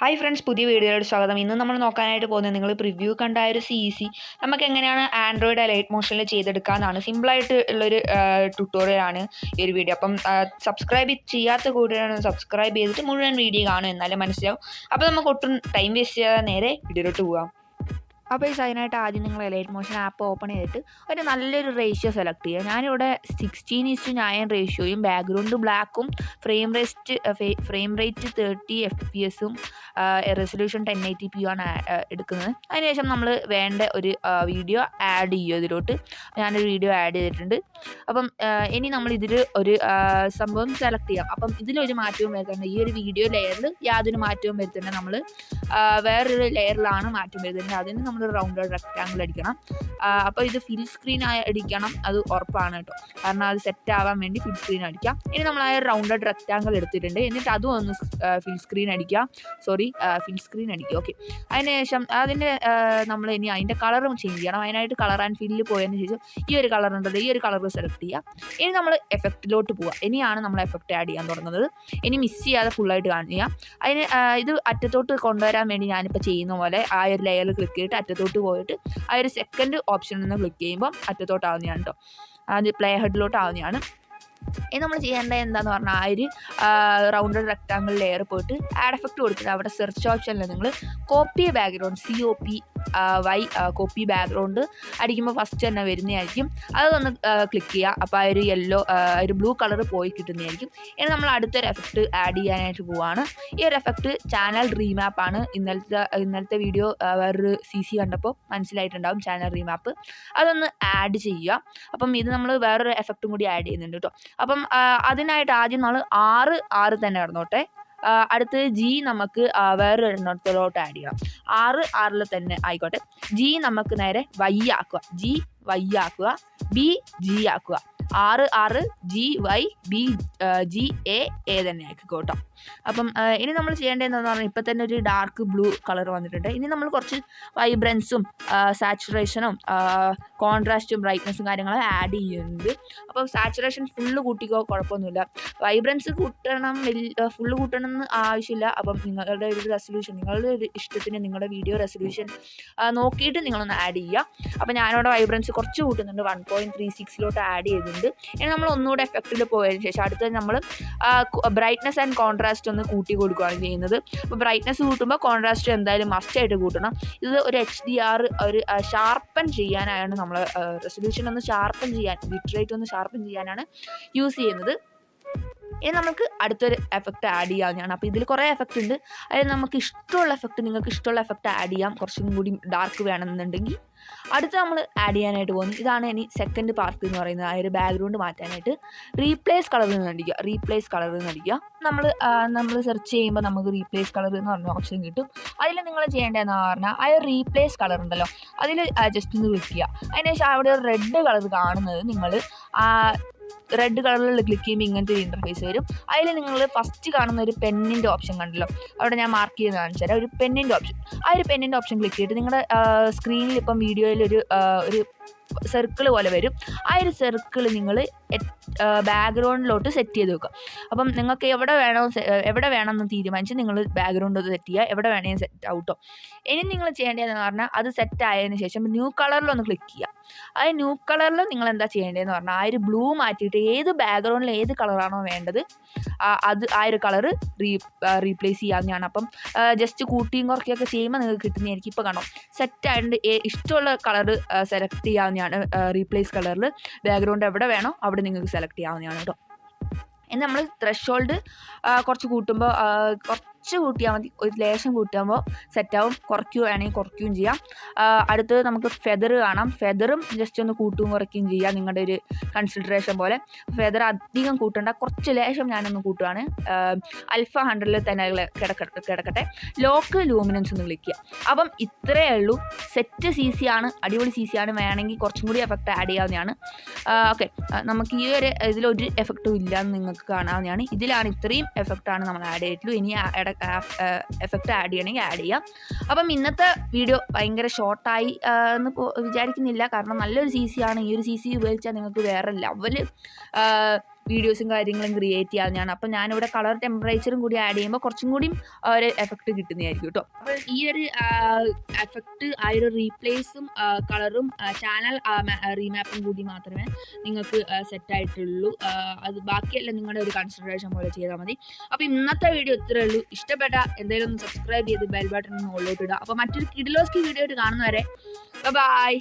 Hi friends, പുതിയ വീഡിയോയിലോട് സ്വാഗതം. ഇന്ന് നമ്മൾ നോക്കാനായിട്ട് പോകുന്നത് നിങ്ങൾ പ്രിവ്യൂ കണ്ട ഒരു CC നമുക്ക് എങ്ങനെയാണ് ആൻഡ്രോയിഡ് അലൈറ്റ് മോഷനിൽ ചെയ്തെടുക്കാമെന്നാണ്. സിമ്പിളായിട്ട് ഉള്ളൊരു ട്യൂട്ടോറിയലാണ് ഈ ഒരു വീഡിയോ. അപ്പം സബ്സ്ക്രൈബ് ചെയ്യാത്ത കൂടെയാണ് സബ്സ്ക്രൈബ് ചെയ്തിട്ട് മുഴുവൻ വീഡിയോ കാണും, എന്നാലും മനസ്സിലാവും. അപ്പോൾ നമുക്ക് ഒട്ടും ടൈം വേസ്റ്റ് ചെയ്യാതെ നേരെ വീഡിയോയിലോട്ട് പോകാം. അപ്പോൾ അതിനായിട്ട് ആദ്യം നിങ്ങൾ Alightmotion ആപ്പ് ഓപ്പൺ ചെയ്തിട്ട് ഒരു നല്ലൊരു റേഷ്യോ സെലക്ട് ചെയ്യുക. ഞാനിവിടെ 16:9 റേഷ്യോയും ബാക്ക്ഗ്രൗണ്ട് ബ്ലാക്കും frame rate 30 FPS resolution 1080p ആണ് എടുക്കുന്നത്. അതിനുശേഷം നമ്മൾ വേണ്ട ഒരു വീഡിയോ ആഡ് ചെയ്യുക ഇതിലോട്ട്. ഞാനൊരു വീഡിയോ ആഡ് ചെയ്തിട്ടുണ്ട്. അപ്പം ഇനി നമ്മൾ ഇതിൽ ഒരു സംഭവം സെലക്ട് ചെയ്യാം. അപ്പം ഇതിലൊരു മാറ്റവും വരുത്തുന്നുണ്ട്. ഈ ഒരു വീഡിയോ ലെയറിൽ യാതൊരു മാറ്റവും വരുത്തുന്നുണ്ട്. നമ്മൾ വേറൊരു ലെയറിലാണ് മാറ്റം വരുത്തുന്നത്. അതിന് നമ്മൾ റൗണ്ടഡ് റെക്റ്റാങ്കിൾ അടിക്കണം. അപ്പോൾ ഇത് ഫിൽ സ്ക്രീൻ അടിക്കണം, അത് ഉറപ്പാണ് കേട്ടോ. കാരണം അത് സെറ്റ് ആവാൻ വേണ്ടി ഫിൽ സ്ക്രീൻ അടിക്കാം. ഇനി നമ്മൾ ആ റൗണ്ടഡ് റെക്റ്റാങ്കിൾ എടുത്തിട്ടുണ്ട്. എന്നിട്ട് അതും ഒന്ന് ഫിൽ സ്ക്രീൻ അടിക്കുക. ഓക്കെ. അതിനുശേഷം നമ്മൾ ഇനി അതിൻ്റെ കളറും ചേഞ്ച് ചെയ്യണം. അതിനായിട്ട് കളർ ആൻഡ് ഫില്ലിൽ പോയതിന് ശേഷം ഈ ഒരു കളർ ഉണ്ടല്ലോ, ഈ ഒരു കളർ സെലക്ട് ചെയ്യുക. ഇനി നമ്മൾ എഫക്റ്റിലോട്ട് പോവുക. ഇനിയാണ് നമ്മൾ എഫക്റ്റ് ആഡ് ചെയ്യാൻ തുടങ്ങുന്നത്. ഇനി മിസ് ചെയ്യാതെ ഫുള്ളായിട്ട് കാണിക്കുക. അതിന് ഇത് അറ്റത്തോട്ട് കൊണ്ടുവരാൻ വേണ്ടി ഞാനിപ്പോൾ ചെയ്യുന്ന പോലെ ആ ഒരു ലെയറിൽ ക്ലിക്ക് ചെയ്തിട്ട് അറ്റത്തോട്ട് പോയിട്ട് ആ ഒരു സെക്കൻഡ് ഓപ്ഷനിൽ നിന്ന് ക്ലിക്ക് ചെയ്യുമ്പോൾ അറ്റത്തോട്ടാവുന്നതാണ് കേട്ടോ. അത് പ്ലേ ഹെഡിലോട്ട് ആവുന്നതാണ്. ഇനി നമ്മൾ ചെയ്യേണ്ടത് എന്താണെന്ന് പറഞ്ഞാൽ ആ ഒരു റൗണ്ടഡ് റെക്റ്റാങ്കിൾ ലെയർ പോയിട്ട് ആഡ് എഫക്റ്റ് കൊടുത്തിട്ട് അവിടെ സെർച്ച് ഓപ്ഷനിൽ നിങ്ങൾ കോപ്പി ബാക്ക്ഗ്രൗണ്ട് കോപ്പി ബാക്ക്ഗ്രൗണ്ട് അടിക്കുമ്പോൾ ഫസ്റ്റ് തന്നെ വരുന്നതായിരിക്കും. അതൊന്ന് ക്ലിക്ക് ചെയ്യുക. അപ്പോൾ ആ ഒരു ഒരു ബ്ലൂ കളർ പോയി കിട്ടുന്നതായിരിക്കും. ഇനി നമ്മൾ അടുത്തൊരു എഫക്റ്റ് ആഡ് ചെയ്യാനായിട്ട് പോവുകയാണ്. ഈ ഒരു എഫക്റ്റ് ചാനൽ റീമാപ്പാണ്. ഇന്നലത്തെ വീഡിയോ വേറൊരു CC കണ്ടപ്പോൾ മനസ്സിലായിട്ടുണ്ടാവും, ചാനൽ റീമാപ്പ്. അതൊന്ന് ആഡ് ചെയ്യുക. അപ്പം ഇത് നമ്മൾ വേറൊരു എഫക്റ്റും കൂടി ആഡ് ചെയ്യുന്നുണ്ട് കേട്ടോ. അപ്പം അതിനായിട്ട് ആദ്യം നമ്മൾ 6 തന്നെ കിടന്നോട്ടെ. അടുത്ത് G നമുക്ക് വേറൊരു എണ്ണത്തിലോട്ട് ആഡ് ചെയ്യണം. 6 തന്നെ ആയിക്കോട്ടെ. G നമുക്ക് നേരെ Y ആക്കുക. B G ആക്കുക. 6 G Y B G A തന്നെ ആക്കിക്കോട്ടോ. അപ്പം ഇനി നമ്മൾ ചെയ്യേണ്ടത് എന്താണെന്ന് പറഞ്ഞാൽ ഇപ്പം തന്നെ ഒരു ഡാർക്ക് ബ്ലൂ കളർ വന്നിട്ടുണ്ട്. ഇനി നമ്മൾ കുറച്ച് വൈബ്രൻസും സാച്ചുറേഷനും കോൺട്രാസ്റ്റും ബ്രൈറ്റ്നസ്സും കാര്യങ്ങളും ആഡ് ചെയ്യുന്നുണ്ട്. അപ്പം സാച്ചുറേഷൻ ഫുള്ള് കൂട്ടിക്കോ, കുഴപ്പമൊന്നുമില്ല. വൈബ്രൻസ് ഫുള്ള് കൂട്ടണം എന്ന് ആവശ്യമില്ല. അപ്പം നിങ്ങളുടെ ഒരു റെസൊല്യൂഷൻ, നിങ്ങളുടെ ഒരു ഇഷ്ടത്തിന് നിങ്ങളുടെ വീഡിയോ റെസൊല്യൂഷൻ നോക്കിയിട്ട് നിങ്ങളൊന്ന് ആഡ് ചെയ്യുക. അപ്പം ഞാനിവിടെ വൈബ്രൻസ് കുറച്ച് കൂട്ടുന്നുണ്ട്. 1.36 ആഡ് ചെയ്തിട്ടുണ്ട്. ഇനി നമ്മൾ ഒന്നുകൂടെ എഫക്റ്റിൽ പോയതിന് ശേഷം അടുത്തത് നമ്മൾ ബ്രൈറ്റ്നസ് ആൻഡ് കോൺട്രാസ്റ്റ് ഒന്ന് കൂട്ടി കൊടുക്കുകയാണ് ചെയ്യുന്നത്. അപ്പോൾ ബ്രൈറ്റ്നസ് കൂട്ടുമ്പോൾ കോൺട്രാസ്റ്റ് എന്തായാലും മസ്റ്റായിട്ട് കൂട്ടണം. ഇത് ഒരു HDR ഒരു ഷാർപ്പൻ ചെയ്യാനാണ് നമ്മൾ റെസൊല്യൂഷൻ ഒന്ന് ഷാർപ്പൻ ചെയ്യാൻ, ബിറ്റ് ഒന്ന് ഷാർപ്പൻ ചെയ്യാനാണ് യൂസ് ചെയ്യുന്നത്. ഇനി നമുക്ക് അടുത്തൊരു എഫക്റ്റ് ആഡ് ചെയ്യാവുന്നതാണ്. അപ്പോൾ ഇതിൽ കുറേ എഫക്റ്റ് ഉണ്ട്. അതിൽ നമുക്ക് ഇഷ്ടമുള്ള എഫക്റ്റ്, നിങ്ങൾക്ക് ഇഷ്ടമുള്ള എഫക്റ്റ് ആഡ് ചെയ്യാം. കുറച്ചും കൂടി ഡാർക്ക് വേണമെന്നുണ്ടെങ്കിൽ അടുത്ത് നമ്മൾ ആഡ് ചെയ്യാനായിട്ട് പോകുന്നു. ഇതാണ് ഇനി സെക്കൻഡ് പാർട്ട് എന്ന് പറയുന്നത്. ആ ഒരു ബാക്ക്ഗ്രൗണ്ട് മാറ്റാനായിട്ട് റീപ്ലേസ് കളർ എന്ന് അടിക്കുക. നമ്മൾ സെർച്ച് ചെയ്യുമ്പോൾ നമുക്ക് റീപ്ലേസ് കളർ എന്ന് പറഞ്ഞ ഓപ്ഷൻ കിട്ടും. അതിൽ നിങ്ങൾ ചെയ്യേണ്ടതെന്ന് പറഞ്ഞാൽ ആ ഒരു റീപ്ലേസ് കളർ ഉണ്ടല്ലോ, അതിൽ ജസ്റ്റ് ഒന്ന് ക്ലിക്ക് ചെയ്യുക. അതിനുശേഷം അവിടെ ഒരു റെഡ് കളർ കാണുന്നത് നിങ്ങൾ റെഡ് കളറിൽ ക്ലിക്ക് ചെയ്യുമ്പോൾ ഇങ്ങനത്തെ ഒരു ഇൻ്റർഫേസ് വരും. അതിൽ നിങ്ങൾ ഫസ്റ്റ് കാണുന്ന ഒരു പെന്നിൻ്റെ ഓപ്ഷൻ കണ്ടല്ലോ, അവിടെ ഞാൻ മാർക്ക് ചെയ്ത് കാണിച്ചു തരാം. ഒരു പെന്നിൻ്റെ ഓപ്ഷൻ, ആ ഒരു പെന്നിൻ്റെ ഓപ്ഷൻ ക്ലിക്ക് ചെയ്തിട്ട് നിങ്ങളുടെ സ്ക്രീനിൽ ഇപ്പം വീഡിയോയിൽ ഒരു സർക്കിൾ പോലെ വരും. ആ ഒരു സർക്കിൾ നിങ്ങൾ ബാക്ക്ഗ്രൗണ്ടിലോട്ട് സെറ്റ് ചെയ്ത് വെക്കുക. അപ്പം നിങ്ങൾക്ക് എവിടെ വേണമെന്ന് തീരുമാനിച്ച് നിങ്ങൾ ബാക്ക്ഗ്രൗണ്ട് സെറ്റ് ചെയ്യുക. എവിടെ വേണമെങ്കിൽ സെറ്റ് ഔട്ടോ. ഇനി നിങ്ങൾ ചെയ്യേണ്ടതെന്ന് പറഞ്ഞാൽ അത് സെറ്റ് ആയതിനു ശേഷം ന്യൂ കളറിലൊന്ന് ക്ലിക്ക് ചെയ്യുക. ആ ന്യൂ കളറിൽ നിങ്ങൾ എന്താ ചെയ്യേണ്ടതെന്ന് പറഞ്ഞാൽ ആ ഒരു ബ്ലൂ മാറ്റിയിട്ട് ഏത് ബാക്ക്ഗ്രൗണ്ടിൽ ഏത് കളറാണോ വേണ്ടത് ആ ഒരു കളറ് റീപ്ലേസ് ചെയ്യാവുന്നതാണ്. അപ്പം ജസ്റ്റ് കൂട്ടിയും കുറയ്ക്കുകയൊക്കെ ചെയ്യുമ്പോൾ നിങ്ങൾക്ക് കിട്ടുന്നതായിരിക്കും. ഇപ്പോൾ കാണാം സെറ്റായിട്ട് ഇഷ്ടമുള്ള കളറ് സെലക്ട് ചെയ്യാവുന്നതാണ്. റീപ്ലേസ് കളറിൽ ബാക്ക്ഗ്രൗണ്ട് എവിടെ വേണോ അവിടെ നിങ്ങൾക്ക് സെലക്ട് ചെയ്യാവുന്നതാണ് കേട്ടോ. ഇനി നമ്മൾ ത്രെഷോൾഡ് കുറച്ച് കൂട്ടുമ്പോൾ കുറച്ച് കൂട്ടിയാൽ മതി, ഒരു ലേശം കൂട്ടുമ്പോൾ സെറ്റാവും. കുറയ്ക്കുകയാണെങ്കിൽ കുറയ്ക്കുകയും ചെയ്യാം. അടുത്തത് നമുക്ക് ഫെദർ കാണാം. ഫെദറും ജസ്റ്റ് ഒന്ന് കൂട്ടുകയും കുറയ്ക്കുകയും ചെയ്യാം, നിങ്ങളുടെ ഒരു കൺസിഡറേഷൻ പോലെ. ഫെദർ അധികം കൂട്ടണ്ട, കുറച്ച് ലേശം ഞാനൊന്ന് കൂട്ടുകയാണ്. അൽഫ 100 തന്നെ കിടക്കട്ടെ. ലോക്ക് ലൂമിനൻസ് ഒന്ന് ക്ലിക്ക് ചെയ്യുക. അപ്പം ഇത്രയേ ഉള്ളൂ. സെറ്റ് CC ആണ്, അടിപൊളി CC ആണ്. വേണമെങ്കിൽ കുറച്ചും കൂടി എഫക്റ്റ് ആഡ് ചെയ്യാവുന്നതാണ്. ഓക്കെ, നമുക്ക് ഈ ഒരു ഇതിലൊരു എഫക്റ്റും ഇല്ലയെന്ന് നിങ്ങൾക്ക് കാണാവുന്നതാണ്. ഇതിലാണ് ഇത്രയും എഫക്റ്റാണ് നമ്മൾ ആഡ് ചെയ്തിട്ടുള്ളൂ. ഇനി എഫക്റ്റ് ആഡ് ചെയ്യണമെങ്കിൽ ആഡ് ചെയ്യാം. അപ്പം ഇന്നത്തെ വീഡിയോ ഭയങ്കര ഷോർട്ടായി എന്ന് വിചാരിക്കുന്നില്ല. കാരണം നല്ലൊരു CC ആണ്. ഈ ഒരു CC ഉപയോഗിച്ചാൽ നിങ്ങൾക്ക് വേറെ ലെവൽ വീഡിയോസും കാര്യങ്ങളും ക്രിയേറ്റ് ചെയ്യാവുന്നതാണ്. അപ്പോൾ ഞാനിവിടെ കളർ ടെമ്പറേച്ചറും കൂടി ആഡ് ചെയ്യുമ്പോൾ കുറച്ചും കൂടിയും ഒരു എഫക്റ്റ് കിട്ടുന്നതായിരിക്കും കേട്ടോ. അപ്പോൾ ഈ ഒരു എഫക്റ്റ് ആ ഒരു റീപ്ലേസും കളറും ചാനൽ റീമാപ്പും കൂടി മാത്രമേ നിങ്ങൾക്ക് സെറ്റായിട്ടുള്ളൂ. അത് ബാക്കിയെല്ലാം നിങ്ങളുടെ ഒരു കൺസിഡറേഷൻ പോലെ ചെയ്താൽ മതി. അപ്പോൾ ഇന്നത്തെ വീഡിയോ ഇത്രയേ ഉള്ളൂ. ഇഷ്ടപ്പെട്ട എന്തെങ്കിലും ഒന്ന് സബ്സ്ക്രൈബ് ചെയ്ത് ബെൽ ബട്ടൺ ഒന്ന് ഓളിലോട്ട് ഇടുക. അപ്പോൾ മറ്റൊരു കിഡിലോസ്കി വീഡിയോ ആയിട്ട് കാണുന്നവരെ ബൈ.